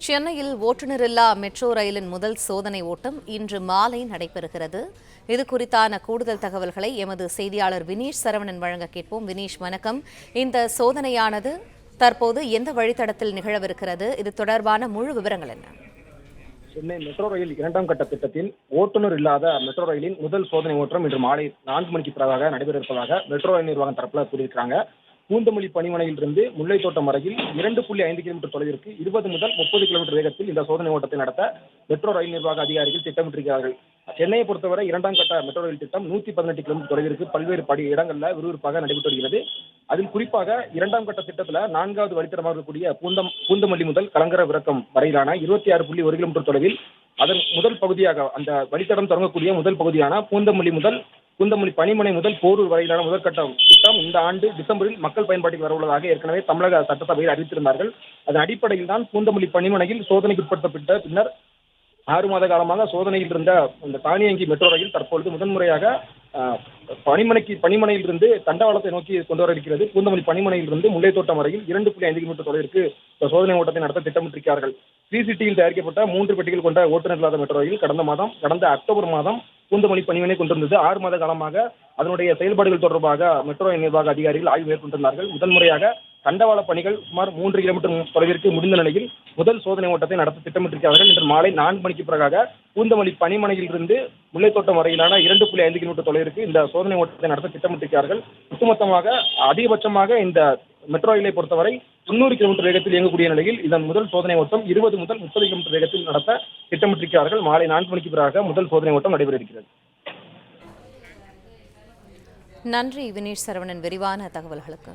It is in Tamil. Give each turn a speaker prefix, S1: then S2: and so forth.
S1: சென்னையில் ஓட்டுநரில்லா மெட்ரோ ரயிலின் முதல் சோதனை ஓட்டம் இன்று மாலை நடைபெறுகிறது. இது குறித்தான கூடுதல் தகவல்களை எமது செய்தியாளர் வினீஷ் சரவணன் வழங்க கேட்போம். வினீஷ், வணக்கம். இந்த சோதனையானது தற்போது எந்த வழித்தடத்தில் நிகழவிருக்கிறது? இது தொடர்பான முழு விவரங்கள் என்ன?
S2: சென்னை மெட்ரோ ரயில் 2ஆம் கட்ட திட்டத்தில் ஓட்டுநர் இல்லாத மெட்ரோ ரயிலின் முதல் சோதனை ஓட்டம் இன்று மாலை 4 மணிக்கு பிறகாக நடைபெற இருப்பதாக மெட்ரோ ரயில் நிர்வாகம் தரப்புல கூறியிருக்காங்க. பூந்தமல்லி பணிமனையிலிருந்து முல்லைத்தோட்டம் வரையில் 2.5 கிலோமீட்டர் தொலைவிற்கு 20 முதல் 30 கிலோமீட்டர் வேகத்தில் இந்த சோதனை ஓட்டத்தை நடத்த மெட்ரோ ரயில் நிர்வாக அதிகாரிகள் திட்டமிட்டிருக்கிறார்கள். சென்னையை பொறுத்தவரை 2ஆம் கட்ட மெட்ரோ ரயில் திட்டம் 118 கிலோமீட்டர் தொலைவிற்கு பல்வேறு இடங்களில் விறுவிறுப்பாக நடைபெற்று வருகிறது. அதில் குறிப்பாக 2ஆம் கட்ட திட்டத்தில் 4வது வழித்தடமாக இருக்கக்கூடிய பூந்தமல்லி முதல் கலங்கர விரக்கம் வரையிலான 26.1 கிலோமீட்டர் தொலைவில் அதன் முதல் பகுதியாக அந்த வழித்தடம் தொடங்கக்கூடிய முதல் பகுதியான பூந்தமல்லி பணிமனை முதல் போரூர் வரையிலான முதற்கட்ட திட்டம் இந்த ஆண்டு டிசம்பரில் மக்கள் பயன்பாட்டில் வரவுள்ளதாக ஏற்கனவே தமிழக சட்டசபையில் அறிவித்திருந்தார்கள். அதன் அடிப்படையில் தான் பூந்தமல்லி பணிமனையில் சோதனைக்கு உட்படுத்தப்பட்ட பின்னர் 6 மாத காலமாக சோதனையில் இருந்த இந்த தானியங்கி மெட்ரோ ரயில் தற்பொழுது முதன்முறையாக பணிமனையிலிருந்து தண்டவாளத்தை நோக்கி கொண்டு வர இருக்கிறது. பூந்தமல்லி பணிமனையிலிருந்து முல்லைத்தோட்டம் வரையில் 2.5 கிலோமீட்டர் தொலைவிற்கு சோதனை ஓட்டத்தை நடத்த திட்டமிட்டிருக்கிறார்கள். சிசிடியில் தயாரிக்கப்பட்ட 3 பெட்டிகள் கொண்ட ஓட்டுநர் இல்லாத மெட்ரோ ரயில் கடந்த அக்டோபர் மாதம் பூந்தமல்லி பணிமனை கொண்டிருந்தது. 6 மாத காலமாக அதனுடைய செயல்பாடுகள் தொடர்பாக மெட்ரோ நிர்வாக அதிகாரிகள் ஆய்வு மேற்கொண்டிருந்தார்கள். முதன்முறையாக தண்டவாள பணிகள் சுமார் 3 கிலோமீட்டர் தொலைவிற்கு முடிந்த நிலையில் முதல் சோதனை ஓட்டத்தை நடத்த திட்டமிட்டிருக்கிறார்கள். இன்று மாலை 4 மணிக்கு பிறகாக பூந்தமல்லி பணிமனையில் இருந்து முல்லைத்தோட்டம் வரையிலான 2.5 கிலோமீட்டர் தொலைவிற்கு இந்த சோதனை ஓட்டத்தை நடத்த திட்டமிட்டிருக்கிறார்கள். ஒட்டுமொத்தமாக அதிகபட்சமாக இந்த மெட்ரோ ரயிலை பொறுத்தவரை 90 கிலோமீட்டர் வேகத்தில் இயங்கக்கூடிய நிலையில் இதன் முதல் சோதனை ஓட்டம் 20 முதல் 30 கிலோமீட்டர் வேகத்தில் நடத்த திட்டமிட்டிருக்கிறார்கள். மாலை 4 மணிக்கு பிறகாக முதல் சோதனை ஓட்டம் நடைபெற இருக்கிறது.
S1: நன்றி வினீஷ் சரவணன், விரிவான தகவல்களுக்கு.